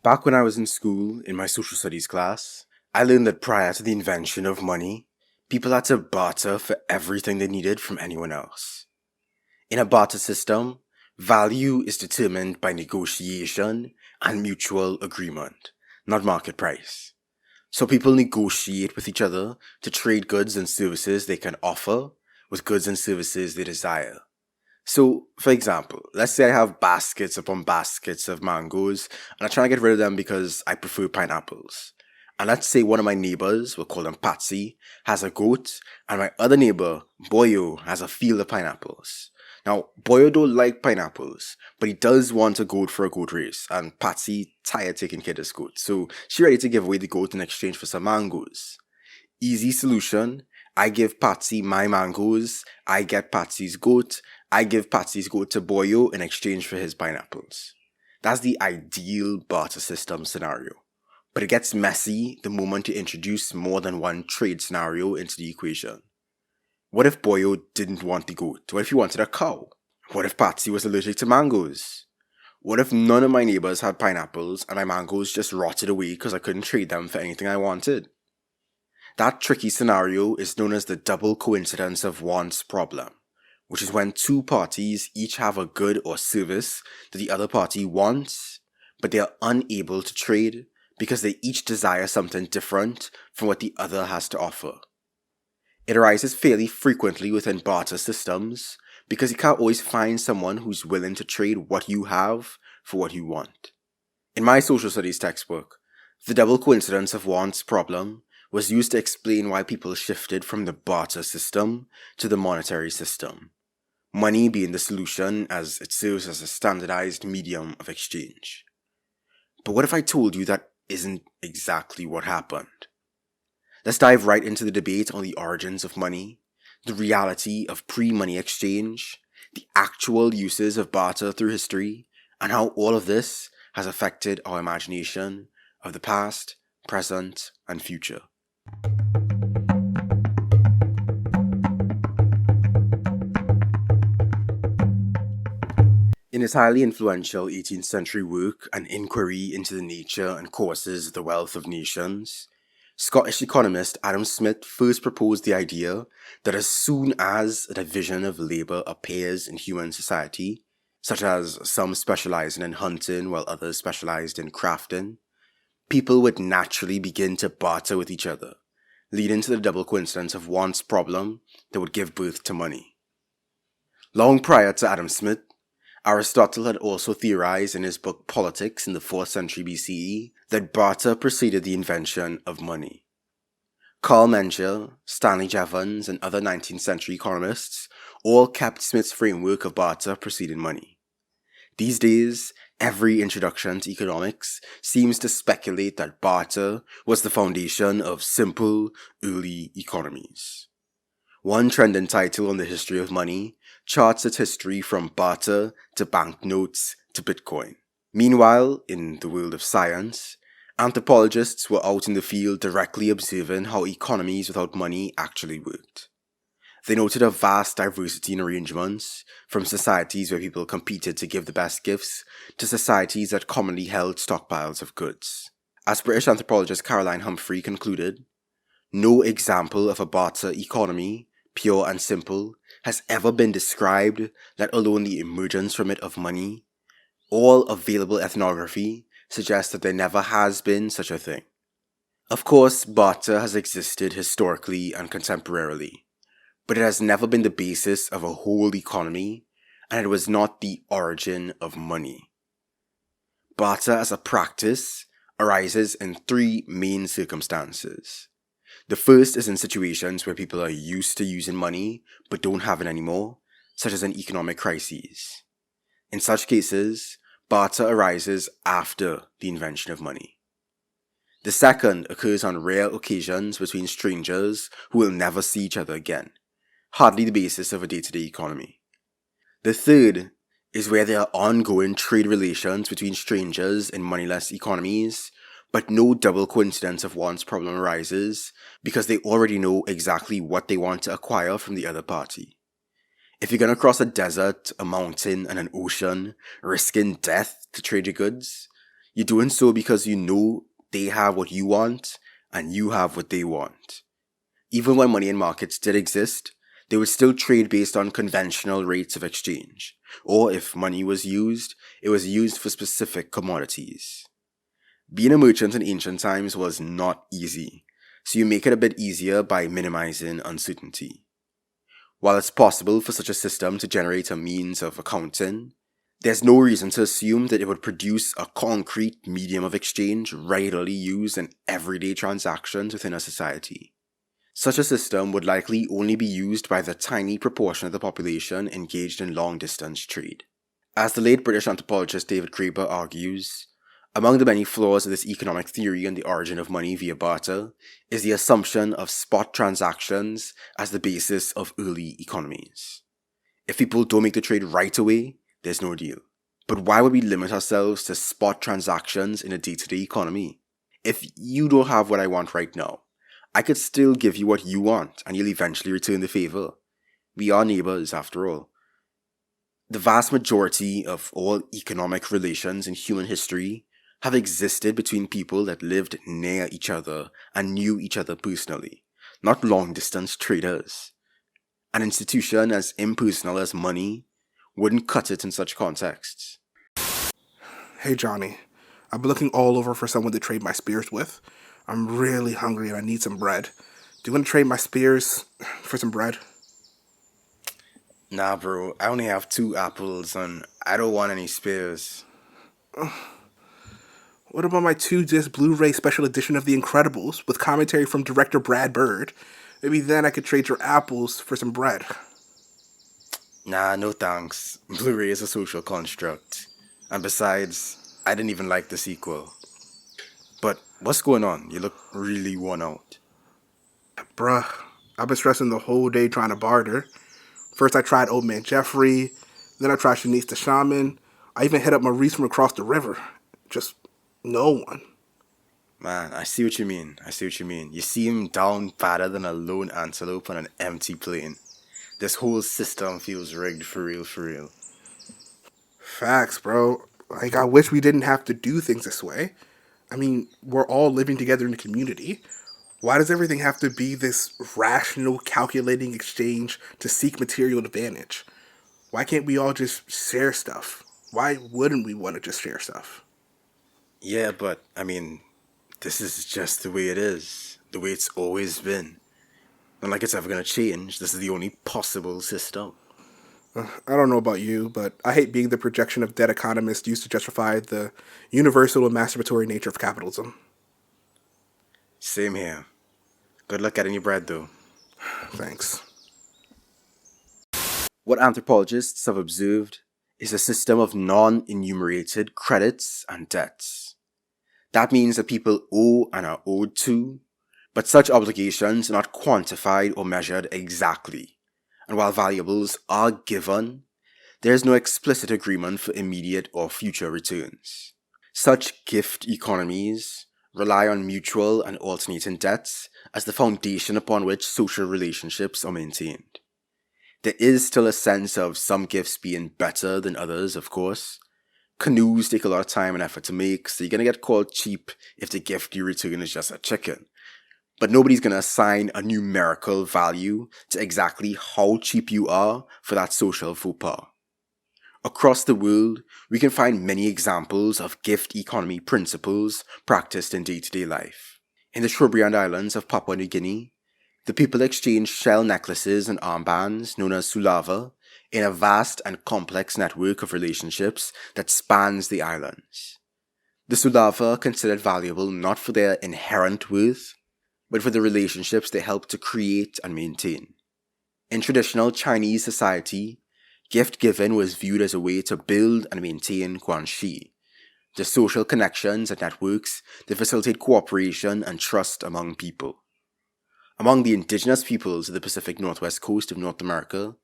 Back when I was in school, in my social studies class, I learned that prior to the invention of money, people had to barter for everything they needed from anyone else. In a barter system, value is determined by negotiation and mutual agreement, not market price. So people negotiate with each other to trade goods and services they can offer with goods and services they desire. So, for example, let's say I have baskets upon baskets of mangoes, and I try to get rid of them because I prefer pineapples. And let's say one of my neighbors, we'll call them Patsy, has a goat, and my other neighbor, Boyo, has a field of pineapples. Now, Boyo don't like pineapples, but he does want a goat for a goat race, and Patsy tired taking care of this goat, so she ready to give away the goat in exchange for some mangoes. Easy solution. I give Patsy my mangoes, I get Patsy's goat, I give Patsy's goat to Boyo in exchange for his pineapples. That's the ideal barter system scenario. But it gets messy the moment you introduce more than one trade scenario into the equation. What if Boyo didn't want the goat? What if he wanted a cow? What if Patsy was allergic to mangoes? What if none of my neighbors had pineapples and my mangoes just rotted away because I couldn't trade them for anything I wanted? That tricky scenario is known as the double coincidence of wants problem, which is when two parties each have a good or service that the other party wants, but they are unable to trade because they each desire something different from what the other has to offer. It arises fairly frequently within barter systems because you can't always find someone who's willing to trade what you have for what you want. In my social studies textbook, the double coincidence of wants problem was used to explain why people shifted from the barter system to the monetary system, money being the solution as it serves as a standardized medium of exchange. But what if I told you that isn't exactly what happened? Let's dive right into the debate on the origins of money, the reality of pre-money exchange, the actual uses of barter through history, and how all of this has affected our imagination of the past, present, and future. In his highly influential 18th century work, An Inquiry into the Nature and Causes of the Wealth of Nations, Scottish economist Adam Smith first proposed the idea that as soon as a division of labour appears in human society, such as some specialising in hunting while others specialised in crafting, people would naturally begin to barter with each other, leading to the double coincidence of wants problem that would give birth to money. Long prior to Adam Smith, Aristotle had also theorized in his book Politics in the 4th century BCE that barter preceded the invention of money. Karl Menger, Stanley Jevons, and other 19th century economists all kept Smith's framework of barter preceding money. These days, every introduction to economics seems to speculate that barter was the foundation of simple, early economies. One trending title on the history of money charts its history from barter to banknotes to Bitcoin. Meanwhile, in the world of science, anthropologists were out in the field directly observing how economies without money actually worked. They noted a vast diversity in arrangements, from societies where people competed to give the best gifts to societies that commonly held stockpiles of goods. As British anthropologist Caroline Humphrey concluded, no example of a barter economy, pure and simple, has ever been described, let alone the emergence from it of money. All available ethnography suggests that there never has been such a thing. Of course, barter has existed historically and contemporarily, but it has never been the basis of a whole economy, and it was not the origin of money. Barter as a practice arises in three main circumstances. The first is in situations where people are used to using money but don't have it anymore, such as an economic crisis. In such cases, barter arises after the invention of money. The second occurs on rare occasions between strangers who will never see each other again, hardly the basis of a day-to-day economy. The third is where there are ongoing trade relations between strangers in moneyless economies, but no double coincidence of wants problem arises because they already know exactly what they want to acquire from the other party. If you're going to cross a desert, a mountain, and an ocean, risking death to trade your goods, You're doing so because you know they have what you want and you have what they want. Even when money in markets did exist, they would still trade based on conventional rates of exchange. Or if money was used, it was used for specific commodities. Being a merchant in ancient times was not easy, so you make it a bit easier by minimizing uncertainty. While it's possible for such a system to generate a means of accounting, there's no reason to assume that it would produce a concrete medium of exchange regularly used in everyday transactions within a society. Such a system would likely only be used by the tiny proportion of the population engaged in long-distance trade. As the late British anthropologist David Graeber argues, among the many flaws of this economic theory on the origin of money via barter is the assumption of spot transactions as the basis of early economies. If people don't make the trade right away, there's no deal. But why would we limit ourselves to spot transactions in a day-to-day economy? If you don't have what I want right now, I could still give you what you want and you'll eventually return the favor. We are neighbors after all. The vast majority of all economic relations in human history have existed between people that lived near each other and knew each other personally, not long-distance traders. An institution as impersonal as money wouldn't cut it in such contexts. Hey Johnny, I've been looking all over for someone to trade my spears with. I'm really hungry and I need some bread. Do you want to trade my spears for some bread? Nah bro, I only have 2 apples and I don't want any spears. What about my 2-disc Blu-ray special edition of The Incredibles with commentary from director Brad Bird? Maybe then I could trade your apples for some bread. Nah, no thanks. Blu-ray is a social construct. And besides, I didn't even like the sequel. But what's going on? You look really worn out. Bruh, I've been stressing the whole day trying to barter. First I tried Old Man Jeffrey, then I tried Shanice the Shaman. I even hit up Maurice from across the river. Just no one. Man, I see what you mean. You seem down fatter than a lone antelope on an empty plain. This whole system feels rigged for real. Facts, bro. Like, I wish we didn't have to do things this way. I mean, we're all living together in a community. Why does everything have to be this rational, calculating exchange to seek material advantage? Why can't we all just share stuff? Why wouldn't we want to just share stuff? Yeah, but, this is just the way it is. The way it's always been. Not like it's ever gonna change. This is the only possible system. I don't know about you, but I hate being the projection of dead economists used to justify the universal and masturbatory nature of capitalism. Same here. Good luck getting your bread, though. Thanks. What anthropologists have observed is a system of non-enumerated credits and debts. That means that people owe and are owed to, but such obligations are not quantified or measured exactly. And while valuables are given, there is no explicit agreement for immediate or future returns. Such gift economies rely on mutual and alternating debts as the foundation upon which social relationships are maintained. There is still a sense of some gifts being better than others, of course. Canoes take a lot of time and effort to make, so you're going to get called cheap if the gift you return is just a chicken. But nobody's going to assign a numerical value to exactly how cheap you are for that social faux pas. Across the world, we can find many examples of gift economy principles practiced in day-to-day life. In the Trobriand Islands of Papua New Guinea, the people exchange shell necklaces and armbands known as sulava in a vast and complex network of relationships that spans the islands. The sulava are considered valuable not for their inherent worth, but for the relationships they help to create and maintain. In traditional Chinese society, gift giving was viewed as a way to build and maintain guanxi, the social connections and networks that facilitate cooperation and trust among people. Among the indigenous peoples of the Pacific Northwest coast of North America,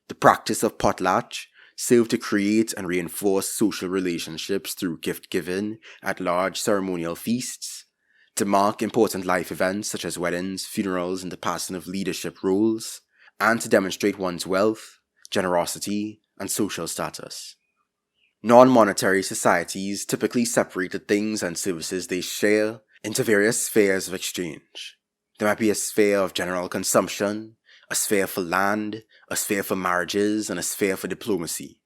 the practice of potlatch served to create and reinforce social relationships through gift giving at large ceremonial feasts, to mark important life events such as weddings, funerals, and the passing of leadership roles, and to demonstrate one's wealth, generosity, and social status. Non-monetary societies typically separate the things and services they share into various spheres of exchange. There might be a sphere of general consumption, a sphere for land, a sphere for marriages, and a sphere for diplomacy.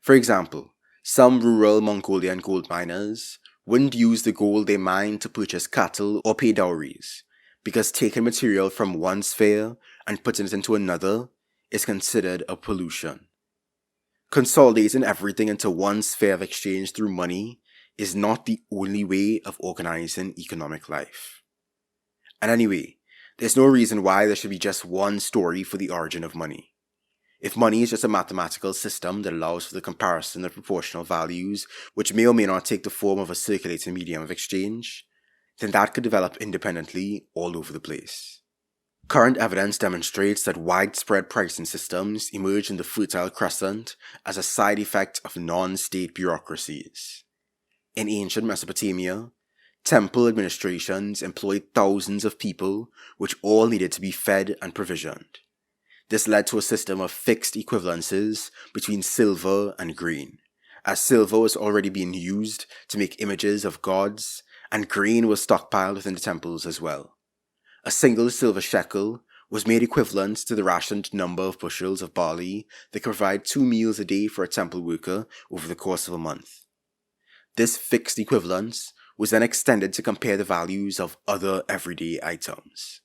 For example, some rural Mongolian gold miners wouldn't use the gold they mine to purchase cattle or pay dowries, because taking material from one sphere and putting it into another is considered a pollution. Consolidating everything into one sphere of exchange through money is not the only way of organizing economic life. And anyway, there's no reason why there should be just one story for the origin of money. If money is just a mathematical system that allows for the comparison of proportional values, which may or may not take the form of a circulating medium of exchange, then that could develop independently all over the place. Current evidence demonstrates that widespread pricing systems emerge in the Fertile Crescent as a side effect of non-state bureaucracies. In ancient Mesopotamia, temple administrations employed thousands of people which all needed to be fed and provisioned. This led to a system of fixed equivalences between silver and grain, as silver was already being used to make images of gods, and grain was stockpiled within the temples as well. A single silver shekel was made equivalent to the rationed number of bushels of barley that could provide 2 meals a day for a temple worker over the course of a month. This fixed equivalence was then extended to compare the values of other everyday items.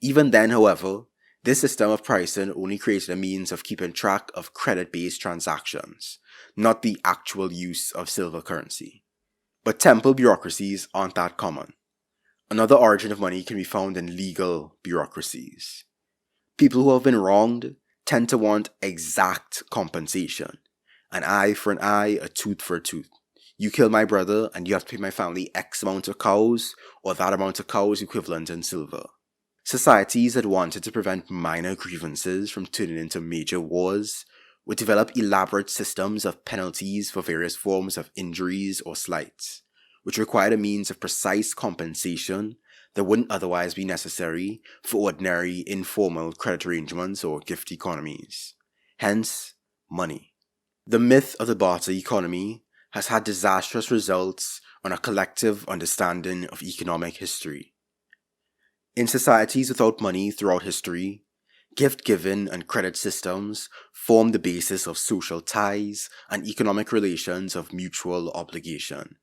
Even then, however, this system of pricing only created a means of keeping track of credit-based transactions, not the actual use of silver currency. But temple bureaucracies aren't that common. Another origin of money can be found in legal bureaucracies. People who have been wronged tend to want exact compensation. An eye for an eye, a tooth for a tooth. You kill my brother and you have to pay my family X amount of cows, or that amount of cows equivalent in silver. Societies that wanted to prevent minor grievances from turning into major wars would develop elaborate systems of penalties for various forms of injuries or slights, which required a means of precise compensation that wouldn't otherwise be necessary for ordinary informal credit arrangements or gift economies. Hence, money. The myth of the barter economy has had disastrous results on a collective understanding of economic history. In societies without money throughout history, gift-giving and credit systems form the basis of social ties and economic relations of mutual obligation,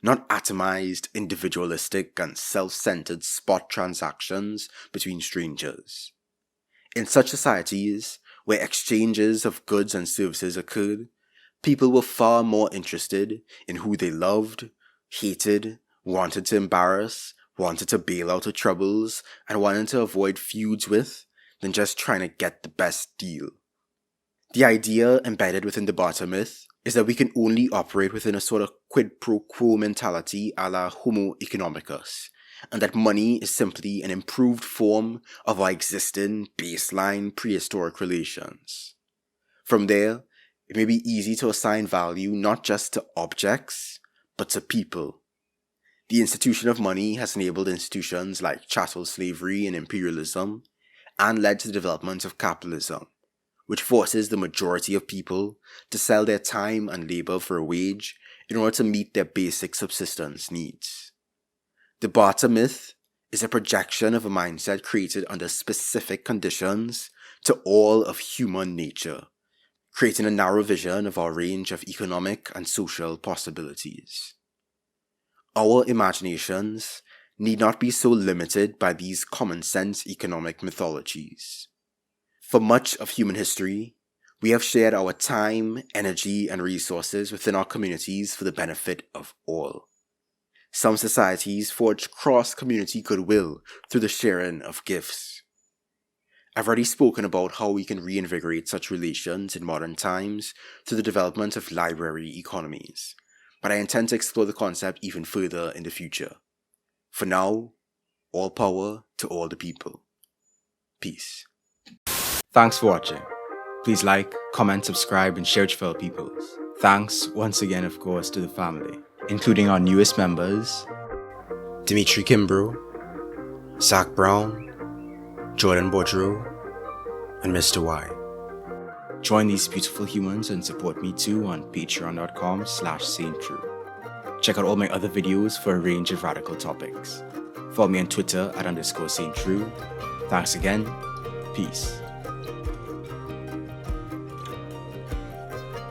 not atomized, individualistic, and self-centered spot transactions between strangers. In such societies, where exchanges of goods and services occurred, people were far more interested in who they loved, hated, wanted to embarrass, wanted to bail out of troubles, and wanted to avoid feuds with, than just trying to get the best deal. The idea embedded within the barter myth is that we can only operate within a sort of quid pro quo mentality a la Homo economicus, and that money is simply an improved form of our existing baseline prehistoric relations. From there, it may be easy to assign value not just to objects, but to people. The institution of money has enabled institutions like chattel slavery and imperialism, and led to the development of capitalism, which forces the majority of people to sell their time and labor for a wage in order to meet their basic subsistence needs. The barter myth is a projection of a mindset created under specific conditions to all of human nature, creating a narrow vision of our range of economic and social possibilities. Our imaginations need not be so limited by these common-sense economic mythologies. For much of human history, we have shared our time, energy, and resources within our communities for the benefit of all. Some societies forge cross-community goodwill through the sharing of gifts. I've already spoken about how we can reinvigorate such relations in modern times through the development of library economies, but I intend to explore the concept even further in the future. For now, all power to all the people. Peace. Thanks for watching. Please like, comment, subscribe, and share with your fellow peoples. Thanks once again, of course, to the family, including our newest members, Dimitri Kimbrough, Zach Brown, Jordan Boudreau, and Mr. Y. Join these beautiful humans and support me too on patreon.com/sainttrue. Check out all my other videos for a range of radical topics. Follow me on Twitter at _sainttrue. Thanks again. Peace.